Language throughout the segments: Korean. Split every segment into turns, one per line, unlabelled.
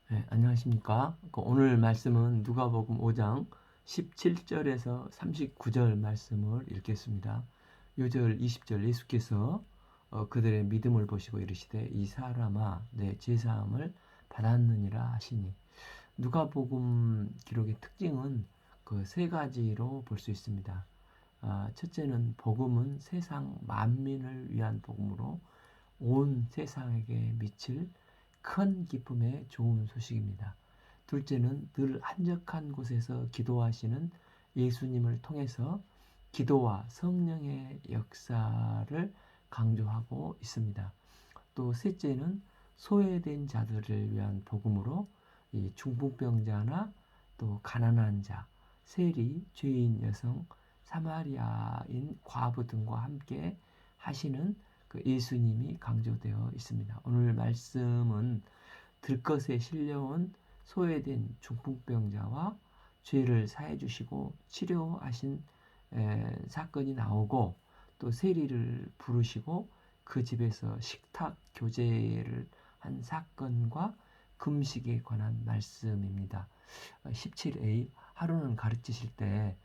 네, 안녕하십니까? 오늘 말씀은 누가복음 5장 17절에서 39절 말씀을 읽겠습니다. 요절 20절 예수께서 그들의 믿음을 보시고 이르시되 이 사람아 내 제사함을 받았느니라 하시니, 누가복음 기록의 특징은 그 세 가지로 볼 수 있습니다. 첫째는 복음은 세상 만민을 위한 복음으로 온 세상에게 미칠 큰 기쁨의 좋은 소식입니다. 둘째는 늘 한적한 곳에서 기도하시는 예수님을 통해서 기도와 성령의 역사를 강조하고 있습니다. 또 셋째는 소외된 자들을 위한 복음으로 이 중풍병자나 또 가난한 자, 세리, 죄인 여성, 사마리아인 과부 등과 함께 하시는 그 예수님이 강조되어 있습니다. 오늘 말씀은 들것에 실려온 소외된 중풍병자와 죄를 사해 주시고 치료하신 사건이 나오고, 또 세리를 부르시고 그 집에서 식탁 교제를 한 사건과 금식에 관한 말씀입니다. 17a 하루는 가르치실 때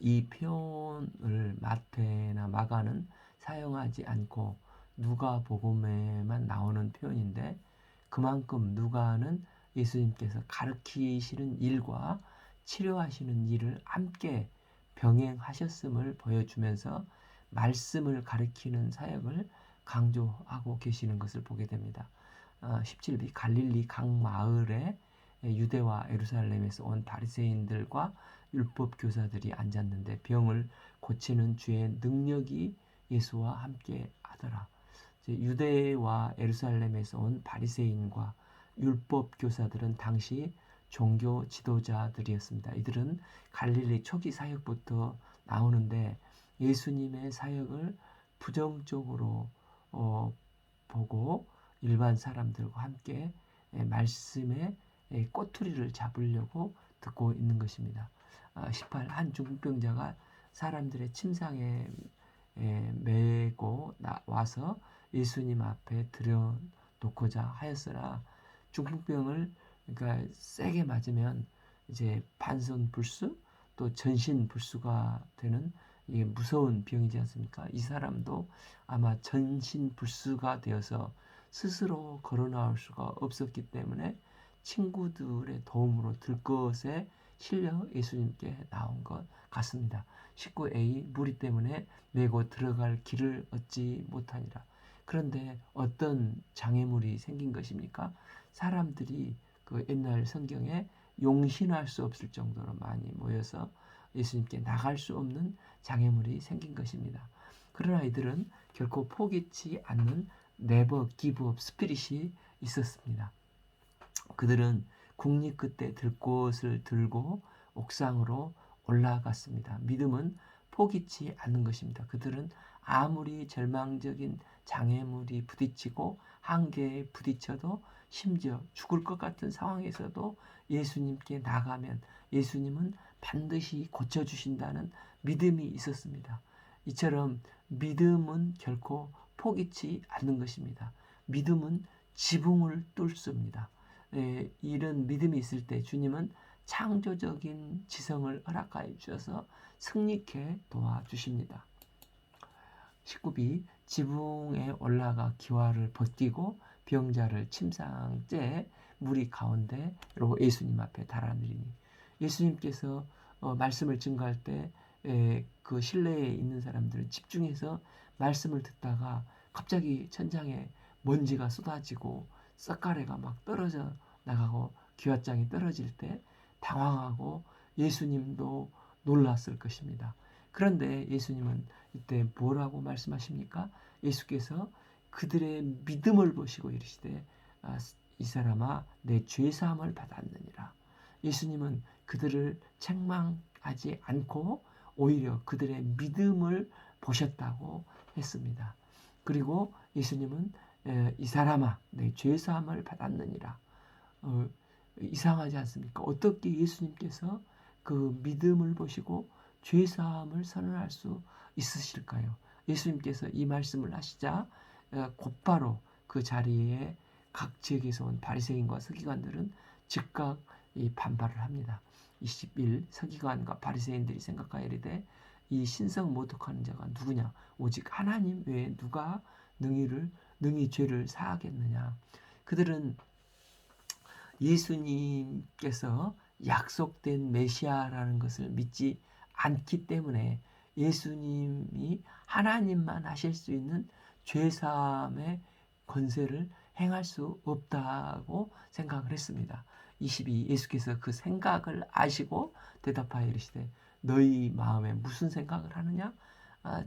이 표현을 마태나 마가는 사용하지 않고 누가복음에만 나오는 표현인데, 그만큼 누가는 예수님께서 가르치시는 일과 치료하시는 일을 함께 병행하셨음을 보여주면서 말씀을 가르치는 사역을 강조하고 계시는 것을 보게 됩니다. 17비 갈릴리 각 마을에 유대와 예루살렘에서 온 바리새인들과 율법 교사들이 앉았는데 병을 고치는 주의 능력이 예수와 함께 하더라. 유대와 예루살렘에서 온 바리새인과 율법 교사들은 당시 종교 지도자들이었습니다. 이들은 갈릴리 초기 사역부터 나오는데 예수님의 사역을 부정적으로 보고 일반 사람들과 함께 말씀의 꼬투리를 잡으려고 듣고 있는 것입니다. 18. 한 중풍병자가 사람들의 침상에 메고 와서 예수님 앞에 들여놓고자 하였으나, 중풍병을 그러니까 세게 맞으면 이제 반선불수 또 전신불수가 되는 이게 무서운 병이지 않습니까? 이 사람도 아마 전신불수가 되어서 스스로 걸어 나올 수가 없었기 때문에 친구들의 도움으로 들것에 실려 예수님께 나온 것 같습니다. 19a 무리 때문에 메고 들어갈 길을 얻지 못하니라. 그런데 어떤 장애물이 생긴 것입니까? 사람들이 그 옛날 성경에 용신할 수 없을 정도로 많이 모여서 예수님께 나갈 수 없는 장애물이 생긴 것입니다. 그러나 이들은 결코 포기치 않는 네버 기브업 스피릿이 있었습니다. 그들은 국리 끝에 들꽃을 들고 옥상으로 올라갔습니다. 믿음은 포기치 않는 것입니다. 그들은 아무리 절망적인 장애물이 부딪히고 한계에 부딪혀도, 심지어 죽을 것 같은 상황에서도 예수님께 나가면 예수님은 반드시 고쳐주신다는 믿음이 있었습니다. 이처럼 믿음은 결코 포기치 않는 것입니다. 믿음은 지붕을 뚫습니다. 이런 믿음이 있을 때 주님은 창조적인 지성을 허락하여 주셔서 승리케 도와주십니다. 19비 지붕에 올라가 기와를 벗기고 병자를 침상째 무리 가운데로 예수님 앞에 달아내리니, 예수님께서 말씀을 증거할 때 그 실내에 있는 사람들은 집중해서 말씀을 듣다가 갑자기 천장에 먼지가 쏟아지고 썩가래가 막 떨어져 나가고 기와장이 떨어질 때 당황하고 예수님도 놀랐을 것입니다. 그런데 예수님은 이때 뭐라고 말씀하십니까? 예수께서 그들의 믿음을 보시고 이르시되 이 사람아 내 죄사함을 받았느니라. 예수님은 그들을 책망하지 않고 오히려 그들의 믿음을 보셨다고 했습니다. 그리고 예수님은 이 사람아 내 죄사함을 받았느니라. 이상하지 않습니까? 어떻게 예수님께서 그 믿음을 보시고 죄사함을 선언할 수 있으실까요? 예수님께서 이 말씀을 하시자 곧바로 그 자리에 각 지역에서 온 바리새인과 서기관들은 즉각 이 반발을 합니다. 21 서기관과 바리새인들이 생각하여 이르되 이 신성 모독하는 자가 누구냐? 오직 하나님 외에 누가 능히 죄를 사하겠느냐? 그들은 예수님께서 약속된 메시아라는 것을 믿지 않기 때문에 예수님이 하나님만 하실 수 있는 죄사함의 권세를 행할 수 없다고 생각을 했습니다. 22 예수께서 그 생각을 아시고 대답하여 이르시되 너희 마음에 무슨 생각을 하느냐?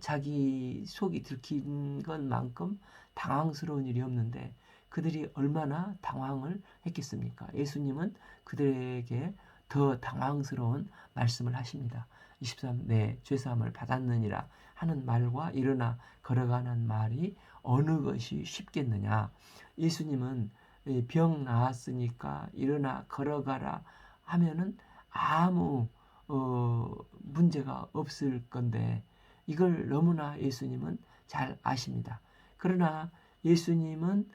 자기 속이 들킨 것만큼 당황스러운 일이 없는데 그들이 얼마나 당황을 했겠습니까? 예수님은 그들에게 더 당황스러운 말씀을 하십니다. 23 내 죄사함을 받았느니라 하는 말과 일어나 걸어가는 말이 어느 것이 쉽겠느냐? 예수님은 병 나았으니까 일어나 걸어가라 하면은 아무 문제가 없을 건데 이걸 너무나 예수님은 잘 아십니다. 그러나 예수님은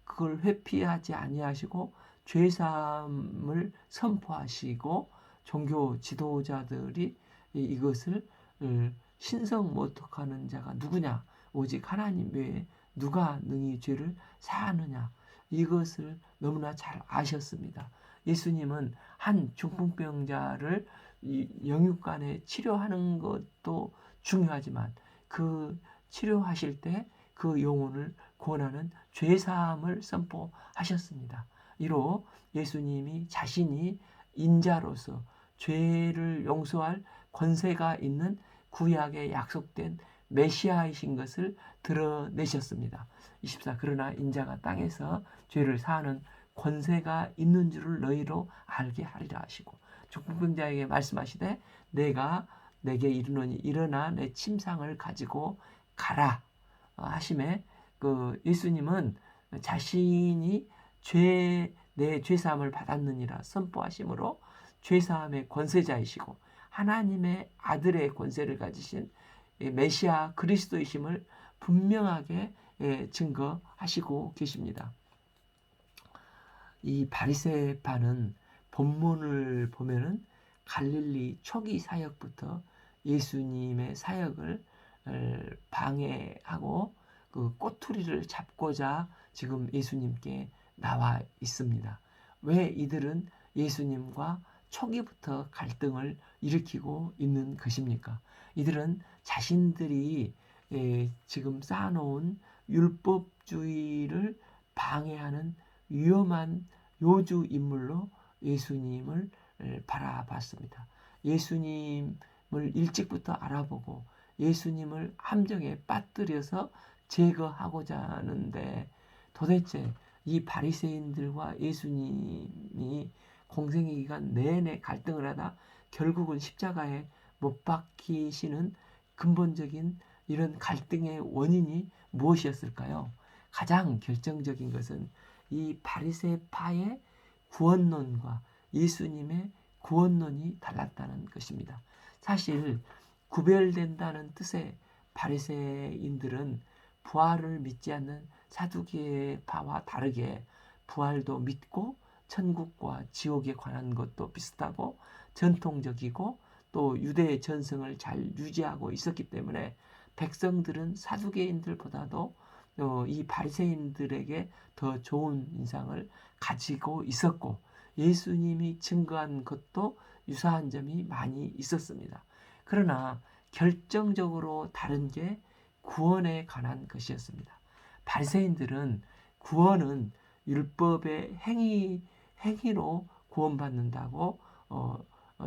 그걸 회피하지 아니하시고 죄사함을 선포하시고 종교 지도자들이 이것을 신성 모독하는 자가 누구냐? 오직 하나님 외에 누가 능히 죄를 사하느냐? 이것을 너무나 잘 아셨습니다. 예수님은 한 중풍병자를 영육간에 치료하는 것도 중요하지만 그 치료하실 때 그 영혼을 구원하는 죄사함을 선포하셨습니다. 이로 예수님이 자신이 인자로서 죄를 용서할 권세가 있는 구약에 약속된 메시아이신 것을 드러내셨습니다. 24 그러나 인자가 땅에서 죄를 사하는 권세가 있는 줄을 너희로 알게 하리라 하시고 중풍병자에게 말씀하시되 내가 내게 이르노니 일어나 내 침상을 가지고 가라 하심에 그 예수님은 자신이 내 죄사함을 받았느니라 선포하심으로 죄사함의 권세자이시고 하나님의 아들의 권세를 가지신 메시아 그리스도이심을 분명하게 증거하시고 계십니다. 이 바리새파는 본문을 보면은 갈릴리 초기 사역부터 예수님의 사역을 방해하고 그 꼬투리를 잡고자 지금 예수님께 나와 있습니다. 왜 이들은 예수님과 초기부터 갈등을 일으키고 있는 것입니까? 이들은 자신들이 지금 쌓아놓은 율법주의를 방해하는 위험한 요주 인물로 예수님을 바라봤습니다. 예수님을 일찍부터 알아보고 예수님을 함정에 빠뜨려서 제거하고자 하는데 도대체 이 바리새인들과 예수님이 공생의 기간 내내 갈등을 하다 결국은 십자가에 못 박히시는 근본적인 이런 갈등의 원인이 무엇이었을까요? 가장 결정적인 것은 이 바리새파의 구원론과 예수님의 구원론이 달랐다는 것입니다. 사실 구별된다는 뜻의 바리새인들은 부활을 믿지 않는 사두개파와 다르게 부활도 믿고 천국과 지옥에 관한 것도 비슷하고 전통적이고 또 유대의 전승을 잘 유지하고 있었기 때문에 백성들은 사두개인들보다도 이 바리새인들에게 더 좋은 인상을 가지고 있었고 예수님이 증거한 것도 유사한 점이 많이 있었습니다. 그러나 결정적으로 다른 게 구원에 관한 것이었습니다. 바리새인들은 구원은 율법의 행위로 구원받는다고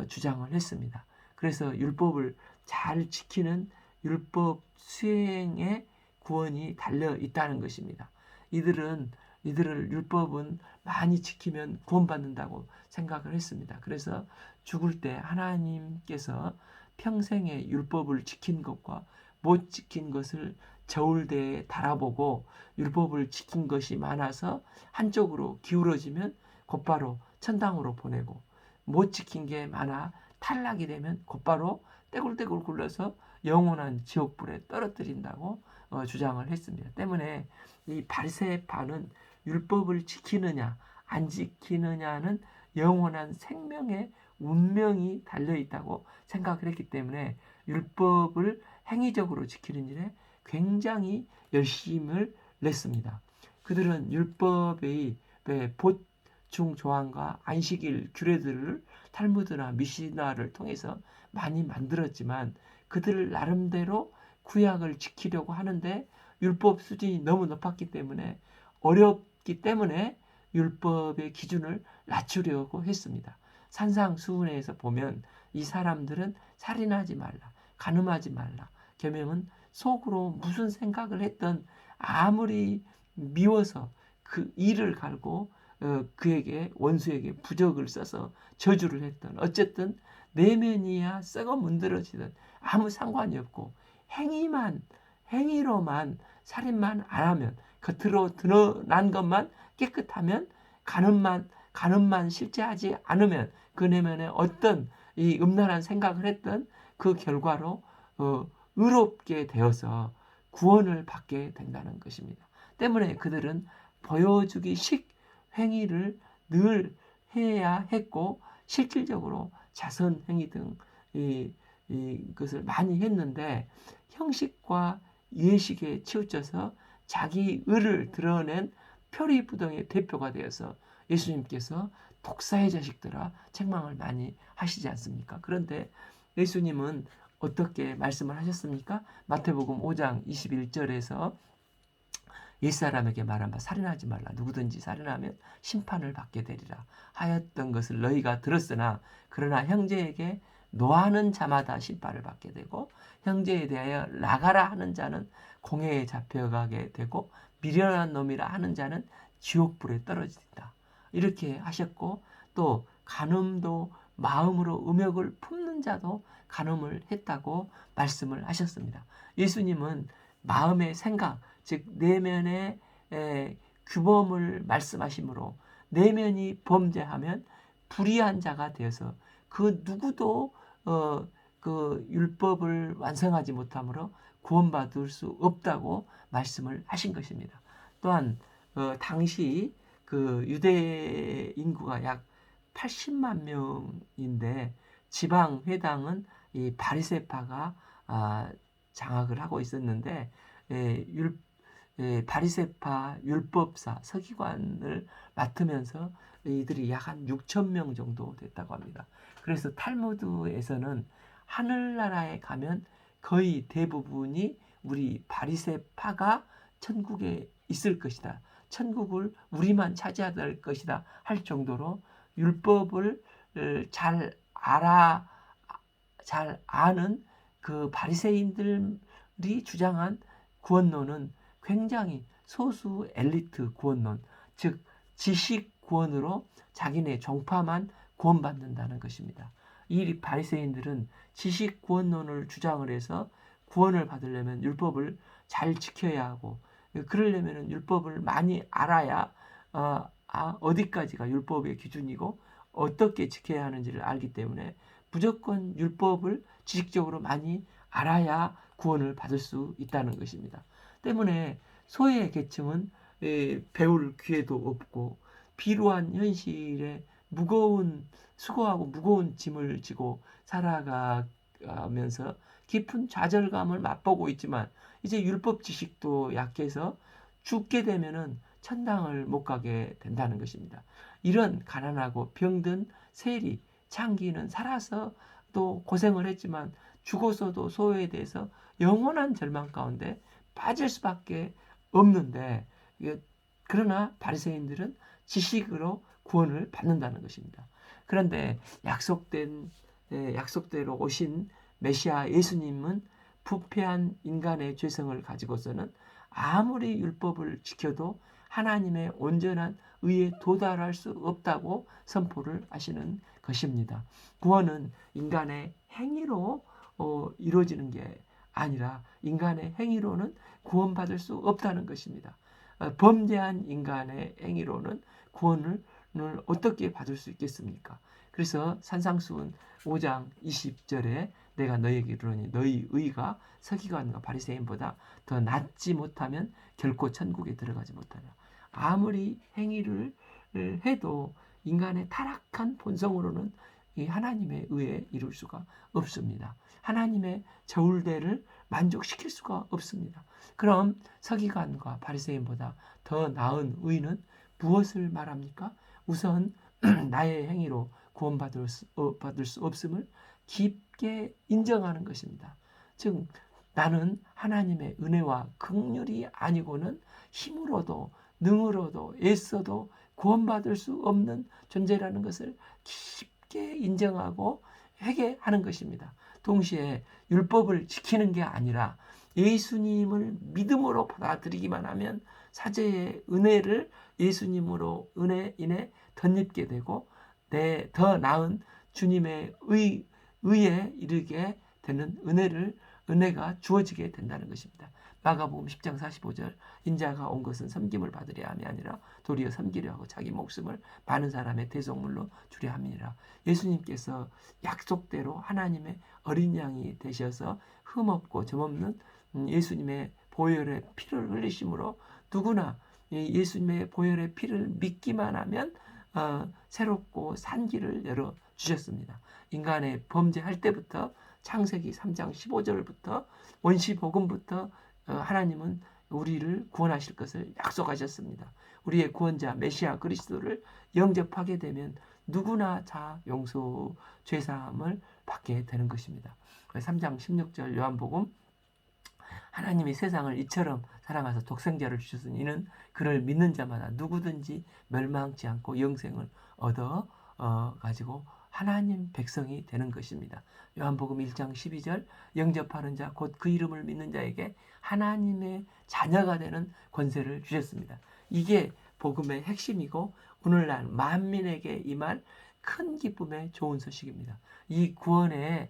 주장을 했습니다. 그래서 율법을 잘 지키는 율법 수행에 구원이 달려 있다는 것입니다. 이들을 율법은 많이 지키면 구원받는다고 생각을 했습니다. 그래서 죽을 때 하나님께서 평생의 율법을 지킨 것과 못 지킨 것을 저울대에 달아보고 율법을 지킨 것이 많아서 한쪽으로 기울어지면 곧바로 천당으로 보내고 못 지킨 게 많아 탈락이 되면 곧바로 떼굴떼굴 굴러서 영원한 지옥불에 떨어뜨린다고 주장을 했습니다. 때문에 이 바리새파는 율법을 지키느냐 안 지키느냐는 영원한 생명의 운명이 달려있다고 생각을 했기 때문에 율법을 행위적으로 지키는 일에 굉장히 열심을 냈습니다. 그들은 율법의 보충 조항과 안식일 규례들을 탈무드나 미시나를 통해서 많이 만들었지만 그들 나름대로 구약을 지키려고 하는데 율법 수준이 너무 높았기 때문에 어렵기 때문에 율법의 기준을 낮추려고 했습니다. 산상수훈에서 보면 이 사람들은 살인하지 말라, 간음하지 말라. 계명은 속으로 무슨 생각을 했던 아무리 미워서 그 이를 갈고 그에게 원수에게 부적을 써서 저주를 했던 어쨌든 내면이야 썩어 문드러지든 아무 상관이 없고 행위로만 살인만 안 하면 겉으로 드러난 것만 깨끗하면 간음만 실제 하지 않으면 그 내면에 어떤 이 음란한 생각을 했던 그 결과로 의롭게 되어서 구원을 받게 된다는 것입니다. 때문에 그들은 보여주기식 행위를 늘 해야 했고 실질적으로 자선 행위 등 이것을 많이 했는데 형식과 예식에 치우쳐서 자기 의를 드러낸 표리부동의 대표가 되어서 예수님께서 독사의 자식들아 책망을 많이 하시지 않습니까? 그런데 예수님은 어떻게 말씀을 하셨습니까? 마태복음 5장 21절에서 옛사람에게 말한 바 살인하지 말라. 누구든지 살인하면 심판을 받게 되리라 하였던 것을 너희가 들었으나 그러나 형제에게 노하는 자마다 심판을 받게 되고 형제에 대하여 나가라 하는 자는 공회에 잡혀가게 되고 미련한 놈이라 하는 자는 지옥불에 떨어진다. 이렇게 하셨고 또 간음도 마음으로 음욕을 품는 자도 간음을 했다고 말씀을 하셨습니다. 예수님은 마음의 생각, 즉 내면의 규범을 말씀하시므로 내면이 범죄하면 불의한 자가 되어서 그 누구도 그 율법을 완성하지 못하므로 구원받을 수 없다고 말씀을 하신 것입니다. 또한 당시 그 유대 인구가 약 80만 명인데 지방 회당은 이 바리새파가 장악을 하고 있었는데 바리새파 율법사 서기관을 맡으면서 이들이 약 한 6천 명 정도 됐다고 합니다. 그래서 탈무드에서는 하늘나라에 가면 거의 대부분이 우리 바리새파가 천국에 있을 것이다. 천국을 우리만 차지해야 될 것이다 할 정도로 율법을 잘 아는 그 바리새인들이 주장한 구원론은 굉장히 소수 엘리트 구원론, 즉 지식 구원으로 자기네 종파만 구원받는다는 것입니다. 이 바리새인들은 지식 구원론을 주장을 해서 구원을 받으려면 율법을 잘 지켜야 하고 그러려면 율법을 많이 알아야 어디까지가 율법의 기준이고 어떻게 지켜야 하는지를 알기 때문에 무조건 율법을 지식적으로 많이 알아야 구원을 받을 수 있다는 것입니다. 때문에 소외 계층은 배울 기회도 없고 비루한 현실에 수고하고 무거운 짐을 지고 살아가면서 깊은 좌절감을 맛보고 있지만 이제 율법 지식도 약해서 죽게 되면은 천당을 못 가게 된다는 것입니다. 이런 가난하고 병든 세리, 창기는 살아서 또 고생을 했지만 죽어서도 소외돼서 영원한 절망 가운데 빠질 수밖에 없는데 그러나 바리새인들은 지식으로 구원을 받는다는 것입니다. 그런데 약속대로 오신 메시아 예수님은 부패한 인간의 죄성을 가지고서는 아무리 율법을 지켜도 하나님의 온전한 의에 도달할 수 없다고 선포를 하시는 것입니다. 구원은 인간의 행위로 이루어지는 게 아니라 인간의 행위로는 구원받을 수 없다는 것입니다. 범죄한 인간의 행위로는 구원을 어떻게 받을 수 있겠습니까? 그래서 산상수훈 5장 20절에 내가 너희에게 이르노니 너희 의가 서기관과 바리새인보다 더 낫지 못하면 결코 천국에 들어가지 못하라. 아무리 행위를 해도 인간의 타락한 본성으로는 이 하나님의 의에 이룰 수가 없습니다. 하나님의 저울대를 만족시킬 수가 없습니다. 그럼 서기관과 바리새인보다 더 나은 의는 무엇을 말합니까? 우선 나의 행위로 구원받을 수 없음을 깊게 인정하는 것입니다. 즉 나는 하나님의 은혜와 긍휼이 아니고는 힘으로도 능으로도 애써도 구원받을 수 없는 존재라는 것을 깊게 인정하고 회개하는 것입니다. 동시에 율법을 지키는 게 아니라 예수님을 믿음으로 받아들이기만 하면 사죄의 은혜를 예수님으로 은혜 덧입게 되고 더 나은 주님의 의에 이르게 되는 은혜가 주어지게 된다는 것입니다. 마가복음 10장 45절 인자가 온 것은 섬김을 받으려 함이 아니라 도리어 섬기려 하고 자기 목숨을 많은 사람의 대속물로 주려 함이니라. 예수님께서 약속대로 하나님의 어린 양이 되셔서 흠없고 점없는 예수님의 보혈의 피를 흘리심으로 누구나 예수님의 보혈의 피를 믿기만 하면 새롭고 산 길을 열어주셨습니다. 인간의 범죄할 때부터 창세기 3장 15절부터 원시복음부터 하나님은 우리를 구원하실 것을 약속하셨습니다. 우리의 구원자 메시아 그리스도를 영접하게 되면 누구나 다 용서 죄사함을 받게 되는 것입니다. 3장 16절 요한복음 하나님이 세상을 이처럼 사랑하사 독생자를 주셨으니 이는 그를 믿는 자마다 누구든지 멸망치 않고 영생을 얻어 가지고 하나님 백성이 되는 것입니다. 요한복음 1장 12절 영접하는 자 곧 그 이름을 믿는 자에게 하나님의 자녀가 되는 권세를 주셨습니다. 이게 복음의 핵심이고 오늘날 만민에게 임할 큰 기쁨의 좋은 소식입니다. 이 구원은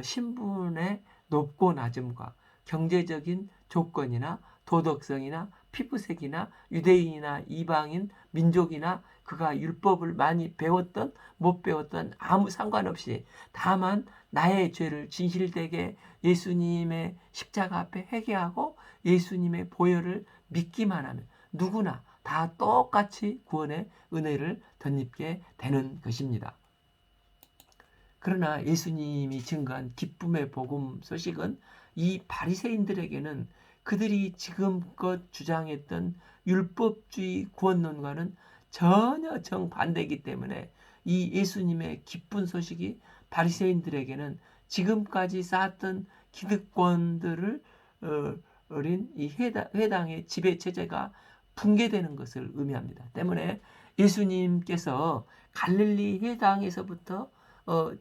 신분의 높고 낮음과 경제적인 조건이나 도덕성이나 피부색이나 유대인이나 이방인 민족이나 그가 율법을 많이 배웠던 못 배웠던 아무 상관없이 다만 나의 죄를 진실되게 예수님의 십자가 앞에 회개하고 예수님의 보혈을 믿기만 하면 누구나 다 똑같이 구원의 은혜를 덧입게 되는 것입니다. 그러나 예수님이 증거한 기쁨의 복음 소식은 이 바리새인들에게는 그들이 지금껏 주장했던 율법주의 구원론과는 전혀 정반대이기 때문에 이 예수님의 기쁜 소식이 바리새인들에게는 지금까지 쌓았던 기득권들을 어린 이 회당의 지배 체제가 붕괴되는 것을 의미합니다. 때문에 예수님께서 갈릴리 회당에서부터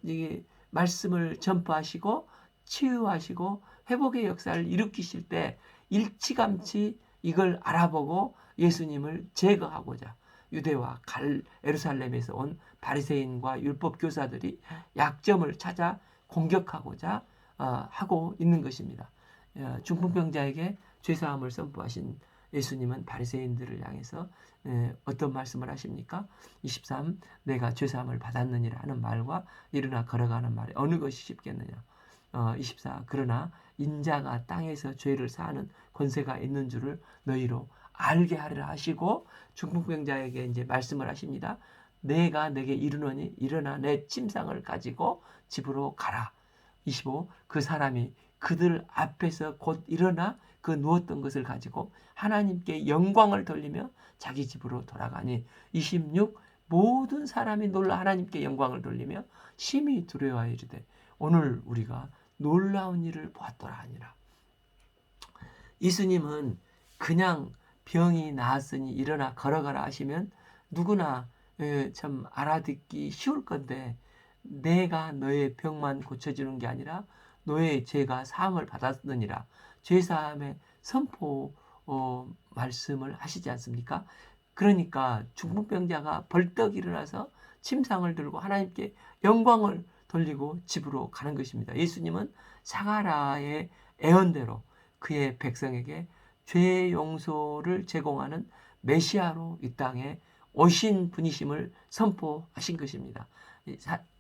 이 말씀을 전파하시고 치유하시고 회복의 역사를 일으키실 때 일찌감치 이걸 알아보고 예수님을 제거하고자 유대와 예루살렘에서 온 바리새인과 율법 교사들이 약점을 찾아 공격하고자 하고 있는 것입니다. 중풍병자에게 죄사함을 선포하신 예수님은 바리새인들을 향해서 어떤 말씀을 하십니까? 23 내가 죄사함을 받았느니라 하는 말과 일어나 걸어가는 말에 어느 것이 쉽겠느냐? 24 그러나 인자가 땅에서 죄를 사하는 권세가 있는 줄을 너희로 알게 하리라 하시고 중풍병자에게 이제 말씀을 하십니다. 내가 내게 이르노니 일어나 내 침상을 가지고 집으로 가라. 25 그 사람이 그들 앞에서 곧 일어나 그 누웠던 것을 가지고 하나님께 영광을 돌리며 자기 집으로 돌아가니 26 모든 사람이 놀라 하나님께 영광을 돌리며 심히 두려워하여 이르되 오늘 우리가 놀라운 일을 보았더라 하니라. 예수님은 그냥 병이 나았으니 일어나 걸어가라 하시면 누구나 참 알아듣기 쉬울 건데 내가 너의 병만 고쳐주는 게 아니라 너의 죄가 사함을 받았느니라 죄사함의 선포 말씀을 하시지 않습니까? 그러니까 중풍병자가 벌떡 일어나서 침상을 들고 하나님께 영광을 돌리고 집으로 가는 것입니다. 예수님은 사가라의 애언대로 그의 백성에게 죄 용서를 제공하는 메시아로 이 땅에 오신 분이심을 선포하신 것입니다.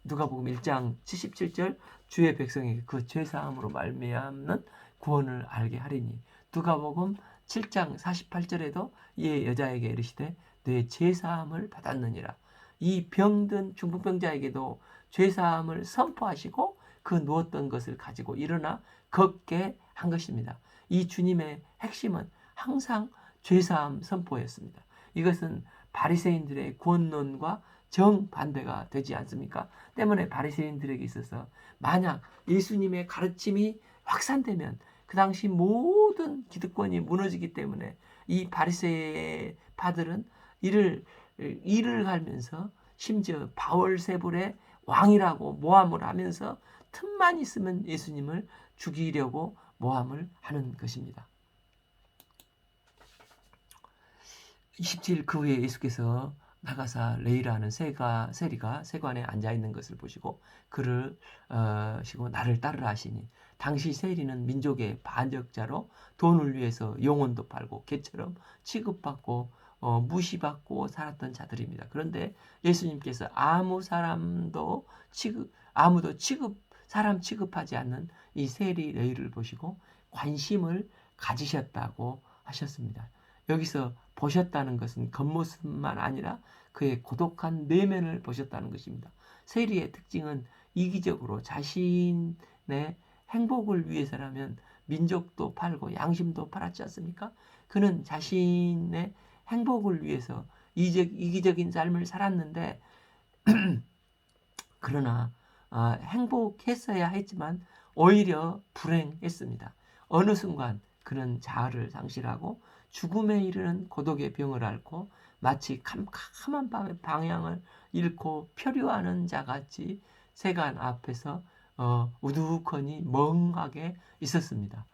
누가복음 1장 77절 주의 백성에게 그 죄사함으로 말미암는 구원을 알게 하리니, 누가복음 7장 48절에도 이 여자에게 이르시되 내 죄사함을 받았느니라. 이 병든 중풍병자에게도 죄사함을 선포하시고 그 누웠던 것을 가지고 일어나 걷게 한 것입니다. 이 주님의 핵심은 항상 죄사함 선포였습니다. 이것은 바리새인들의 구원론과 정반대가 되지 않습니까? 때문에 바리새인들에게 있어서 만약 예수님의 가르침이 확산되면 그 당시 모든 기득권이 무너지기 때문에 이 바리새파들은 이를 갈면서 심지어 바울세불의 왕이라고 모함을 하면서 틈만 있으면 예수님을 죽이려고 모함을 하는 것입니다. 27일 그 후에 예수께서 나가사 레이라는 세리가 세관에 앉아있는 것을 보시고 그를 시고 나를 따르라 하시니, 당시 세리는 민족의 반역자로 돈을 위해서 영혼도 팔고 개처럼 취급받고 무시받고 살았던 자들입니다. 그런데 예수님께서 사람 취급하지 않는 이 세리 레이를 보시고 관심을 가지셨다고 하셨습니다. 여기서 보셨다는 것은 겉모습만 아니라 그의 고독한 내면을 보셨다는 것입니다. 세리의 특징은 이기적으로 자신의 행복을 위해서라면 민족도 팔고 양심도 팔았지 않습니까? 그는 자신의 행복을 위해서 이기적인 삶을 살았는데 그러나 행복했어야 했지만 오히려 불행했습니다. 어느 순간 그는 자아를 상실하고 죽음에 이르는 고독의 병을 앓고 마치 캄캄한 밤의 방향을 잃고 표류하는 자같이 세간 앞에서 우두커니 멍하게 있었습니다.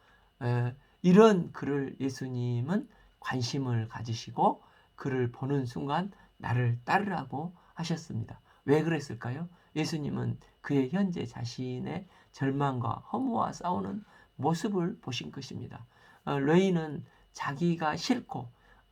이런 그를 예수님은 관심을 가지시고 그를 보는 순간 나를 따르라고 하셨습니다. 왜 그랬을까요? 예수님은 그의 현재 자신의 절망과 허무와 싸우는 모습을 보신 것입니다. 레이는 자기가 싫고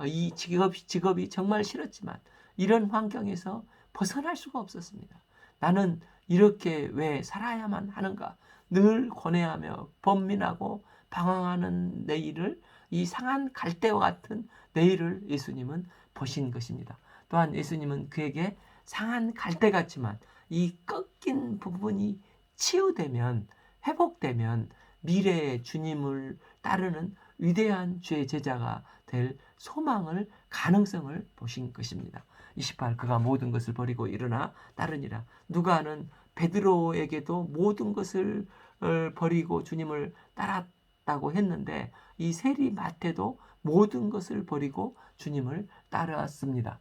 이 직업이 정말 싫었지만 이런 환경에서 벗어날 수가 없었습니다. 나는 이렇게 왜 살아야만 하는가? 늘 고뇌하며 번민하고 방황하는 내일을, 이 상한 갈대와 같은 내일을 예수님은 보신 것입니다. 또한 예수님은 그에게 상한 갈대 같지만 이 꺾인 부분이 치유되면, 회복되면 미래의 주님을 따르는 위대한 주의 제자가 될 소망을, 가능성을 보신 것입니다. 28. 그가 모든 것을 버리고 일어나 따르니라. 누가는 베드로에게도 모든 것을 버리고 주님을 따랐다고 했는데 이 세리 마태도 모든 것을 버리고 주님을 따랐습니다.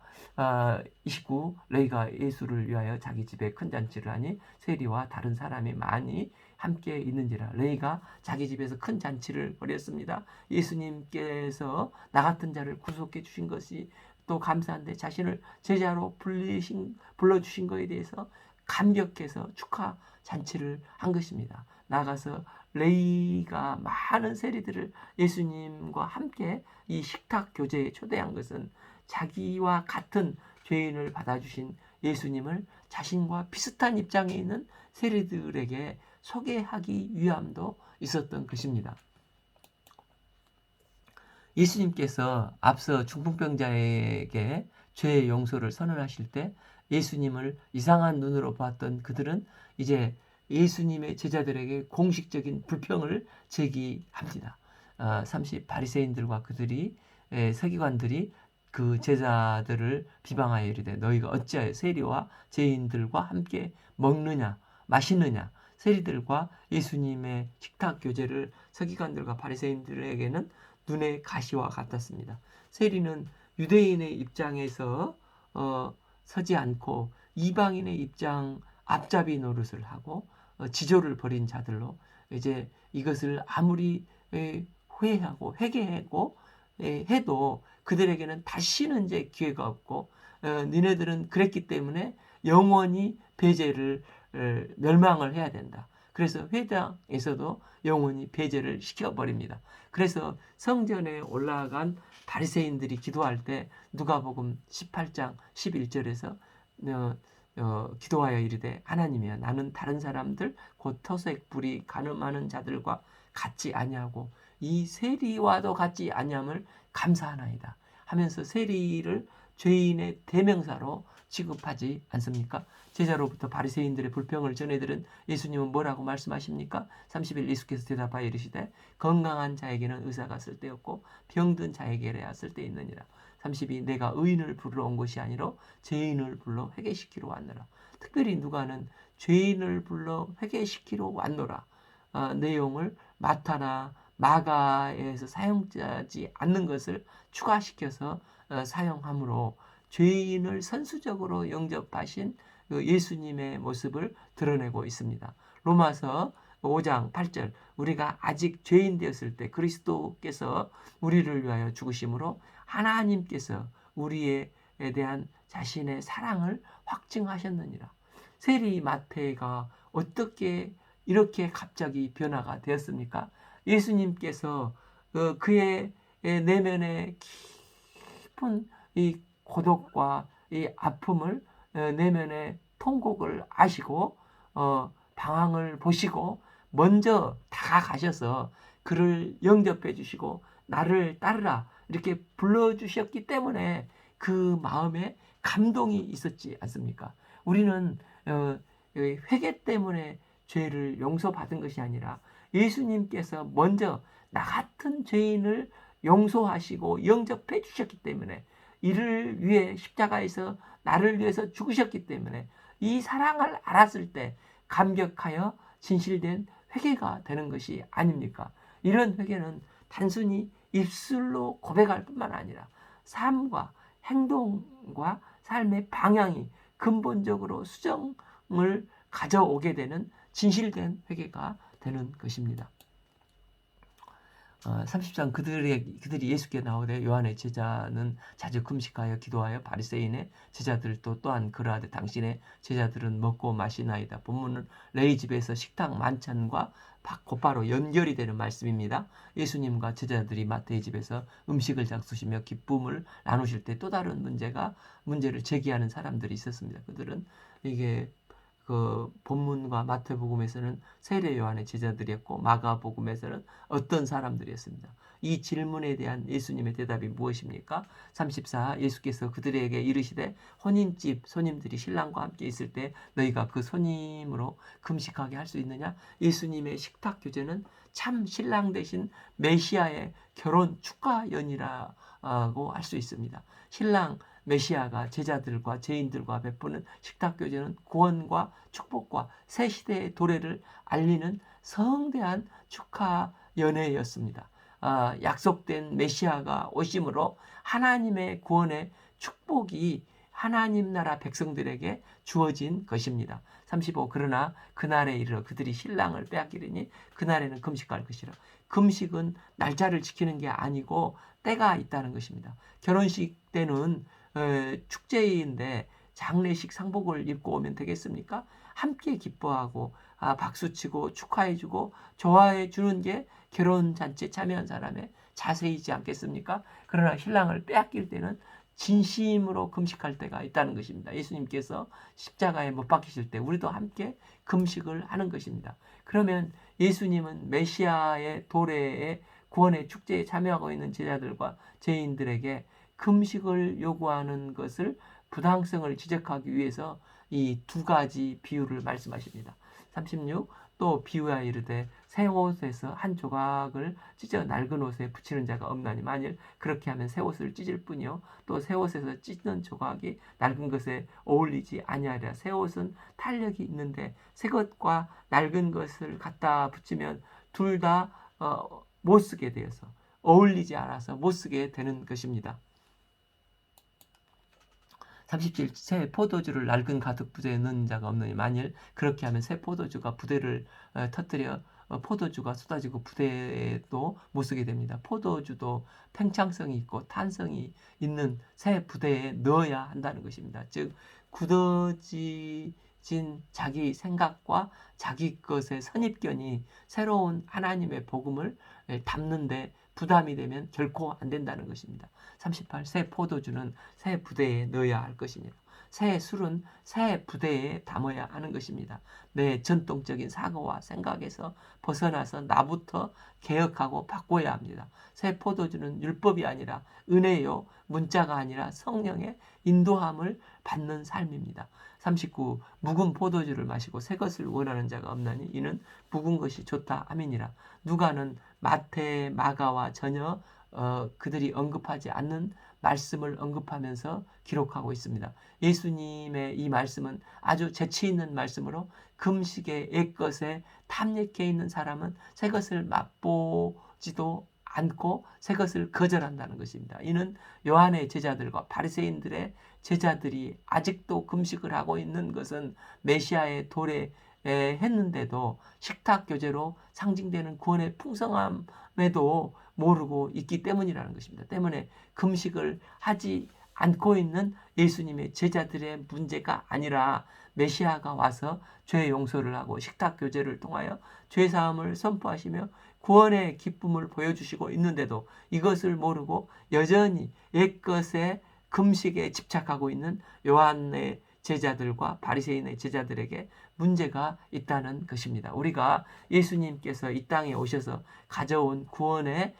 29. 레이가 예수를 위하여 자기 집에 큰 잔치를 하니 세리와 다른 사람이 많이 함께 있는지라. 레이가 자기 집에서 큰 잔치를 벌였습니다. 예수님께서 나 같은 자를 구속해 주신 것이 또 감사한데 자신을 제자로 불러주신 것에 대해서 감격해서 축하 잔치를 한 것입니다. 나가서 레이가 많은 세리들을 예수님과 함께 이 식탁 교제에 초대한 것은 자기와 같은 죄인을 받아주신 예수님을 자신과 비슷한 입장에 있는 세리들에게 소개하기 위함도 있었던 것입니다. 예수님께서 앞서 중풍병자에게 죄의 용서를 선언하실 때 예수님을 이상한 눈으로 봤던 그들은 이제 예수님의 제자들에게 공식적인 불평을 제기합니다. 30. 바리새인들과 서기관들이 그 제자들을 비방하여 이르되 너희가 어찌하여 세리와 죄인들과 함께 먹느냐 마시느냐. 세리들과 예수님의 식탁 교제를 서기관들과 바리새인들에게는 눈의 가시와 같았습니다. 세리는 유대인의 입장에서 서지 않고 이방인의 입장 앞잡이 노릇을 하고 지조를 벌인 자들로 이제 이것을 아무리 회개하고 해도 그들에게는 다시는 이제 기회가 없고 니네들은 그랬기 때문에 영원히 배제를 멸망을 해야 된다. 그래서 회당에서도 영원히 배제를 시켜버립니다. 그래서 성전에 올라간 바리새인들이 기도할 때 누가복음 18장 11절에서 기도하여 이르되 하나님이여 나는 다른 사람들 곧 토색 불이 가늠하는 자들과 같지 아니하고 이 세리와도 같지 아니함을 감사하나이다 하면서 세리를 죄인의 대명사로 취급하지 않습니까? 제자로부터 바리새인들의 불평을 전해들은 예수님은 뭐라고 말씀하십니까? 30일 예수께서 대답하여 이르시되 건강한 자에게는 의사가 쓸데없고 병든 자에게야 쓸데있느니라. 32 내가 의인을 부르러 온 것이 아니라 죄인을 불러 회개시키러 왔노라. 특별히 누가는 죄인을 불러 회개시키러 왔노라 내용을 마타나 마가에서 사용하지 않는 것을 추가시켜서 사용하므로 죄인을 선수적으로 영접하신 예수님의 모습을 드러내고 있습니다. 로마서 5장 8절 우리가 아직 죄인 되었을 때 그리스도께서 우리를 위하여 죽으심으로 하나님께서 우리에 대한 자신의 사랑을 확증하셨느니라. 세리 마태가 어떻게 이렇게 갑자기 변화가 되었습니까? 예수님께서 그의 내면의 깊은 이 고독과 이 아픔을 내면의 통곡을 아시고 방황을 보시고 먼저 다가가셔서 그를 영접해 주시고 나를 따르라 이렇게 불러주셨기 때문에 그 마음에 감동이 있었지 않습니까? 우리는 회개 때문에 죄를 용서받은 것이 아니라 예수님께서 먼저 나 같은 죄인을 용서하시고 영접해 주셨기 때문에 이를 위해 십자가에서 나를 위해서 죽으셨기 때문에 이 사랑을 알았을 때 감격하여 진실된 회개가 되는 것이 아닙니까? 이런 회개는 단순히 입술로 고백할 뿐만 아니라 삶과 행동과 삶의 방향이 근본적으로 수정을 가져오게 되는 진실된 회개가 되는 것입니다. 30장 그들이 예수께 나오되 요한의 제자는 자주 금식하여 기도하여 바리새인의 제자들도 또한 그러하되 당신의 제자들은 먹고 마시나이다. 본문은 레위 집에서 식탁 만찬과 곧바로 연결이 되는 말씀입니다. 예수님과 제자들이 마태의 집에서 음식을 잡수시며 기쁨을 나누실 때 또 다른 문제를 제기하는 사람들이 있었습니다. 그들은 이게 그 본문과 마태복음에서는 세례 요한의 제자들이었고 마가복음에서는 어떤 사람들이었습니다. 이 질문에 대한 예수님의 대답이 무엇입니까? 34 예수께서 그들에게 이르시되 혼인집 손님들이 신랑과 함께 있을 때 너희가 그 손님으로 금식하게 할 수 있느냐? 예수님의 식탁 교제는 참 신랑 대신 메시아의 결혼 축하연이라고 할 수 있습니다. 신랑 메시아가 제자들과 죄인들과 베푸는 식탁 교제는 구원과 축복과 새 시대의 도래를 알리는 성대한 축하 연회였습니다. 약속된 메시아가 오심으로 하나님의 구원의 축복이 하나님 나라 백성들에게 주어진 것입니다. 35 그러나 그날에 이르러 그들이 신랑을 빼앗기리니 그날에는 금식할 것이라. 금식은 날짜를 지키는 게 아니고 때가 있다는 것입니다. 결혼식 때는 축제인데 장례식 상복을 입고 오면 되겠습니까? 함께 기뻐하고 박수치고 축하해주고 좋아해 주는 게 결혼잔치에 참여한 사람의 자세이지 않겠습니까? 그러나 신랑을 빼앗길 때는 진심으로 금식할 때가 있다는 것입니다. 예수님께서 십자가에 못 박히실 때 우리도 함께 금식을 하는 것입니다. 그러면 예수님은 메시아의 도래의 구원의 축제에 참여하고 있는 제자들과 죄인들에게 금식을 요구하는 것을 부당성을 지적하기 위해서 이 두 가지 비유를 말씀하십니다. 36 또 비유하여 이르되 새 옷에서 한 조각을 찢어 낡은 옷에 붙이는 자가 없나니 만일 그렇게 하면 새 옷을 찢을 뿐이요 또 새 옷에서 찢는 조각이 낡은 것에 어울리지 아니하리라. 새 옷은 탄력이 있는데 새 것과 낡은 것을 갖다 붙이면 둘 다 못 쓰게 되어서 어울리지 않아서 못 쓰게 되는 것입니다. 37 새 포도주를 낡은 가득 부대에 넣는 자가 없느니 만일 그렇게 하면 새 포도주가 부대를 터뜨려 포도주가 쏟아지고 부대에도 못 쓰게 됩니다. 포도주도 팽창성이 있고 탄성이 있는 새 부대에 넣어야 한다는 것입니다. 즉 굳어지지 자기 생각과 자기 것의 선입견이 새로운 하나님의 복음을 담는데 부담이 되면 결코 안 된다는 것입니다. 38. 새 포도주는 새 부대에 넣어야 할 것이니라. 새 술은 새 부대에 담아야 하는 것입니다. 내 전통적인 사고와 생각에서 벗어나서 나부터 개혁하고 바꿔야 합니다. 새 포도주는 율법이 아니라 은혜요, 문자가 아니라 성령의 인도함을 받는 삶입니다. 39. 묵은 포도주를 마시고 새 것을 원하는 자가 없나니 이는 묵은 것이 좋다 아멘이라. 누가는 마태, 마가와 전혀 그들이 언급하지 않는 말씀을 언급하면서 기록하고 있습니다. 예수님의 이 말씀은 아주 재치 있는 말씀으로 금식의 옛것에 탐닉해 있는 사람은 새 것을 맛보지도 않고 새 것을 거절한다는 것입니다. 이는 요한의 제자들과 바리새인들의 제자들이 아직도 금식을 하고 있는 것은 메시아의 도래했는데도 식탁 교제로 상징되는 구원의 풍성함에도 모르고 있기 때문이라는 것입니다. 때문에 금식을 하지 않고 있는 예수님의 제자들의 문제가 아니라 메시아가 와서 죄 용서를 하고 식탁 교제를 통하여 죄 사함을 선포하시며 구원의 기쁨을 보여주시고 있는데도 이것을 모르고 여전히 옛것의 금식에 집착하고 있는 요한의 제자들과 바리새인의 제자들에게 문제가 있다는 것입니다. 우리가 예수님께서 이 땅에 오셔서 가져온 구원은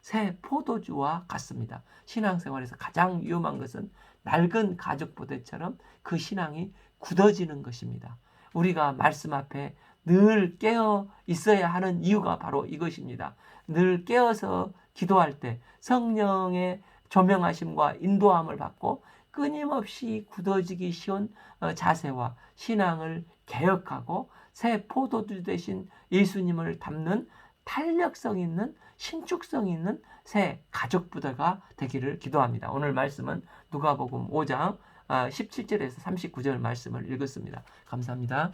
새 포도주와 같습니다. 신앙생활에서 가장 위험한 것은 낡은 가죽 부대처럼 그 신앙이 굳어지는 것입니다. 우리가 말씀 앞에 늘 깨어 있어야 하는 이유가 바로 이것입니다. 늘 깨어서 기도할 때 성령의 조명하심과 인도함을 받고 끊임없이 굳어지기 쉬운 자세와 신앙을 개혁하고 새 포도주 대신 예수님을 담는 탄력성 있는 신축성 있는 새 가족 부대가 되기를 기도합니다. 오늘 말씀은 누가복음 5장 17절에서 39절 말씀을 읽었습니다. 감사합니다.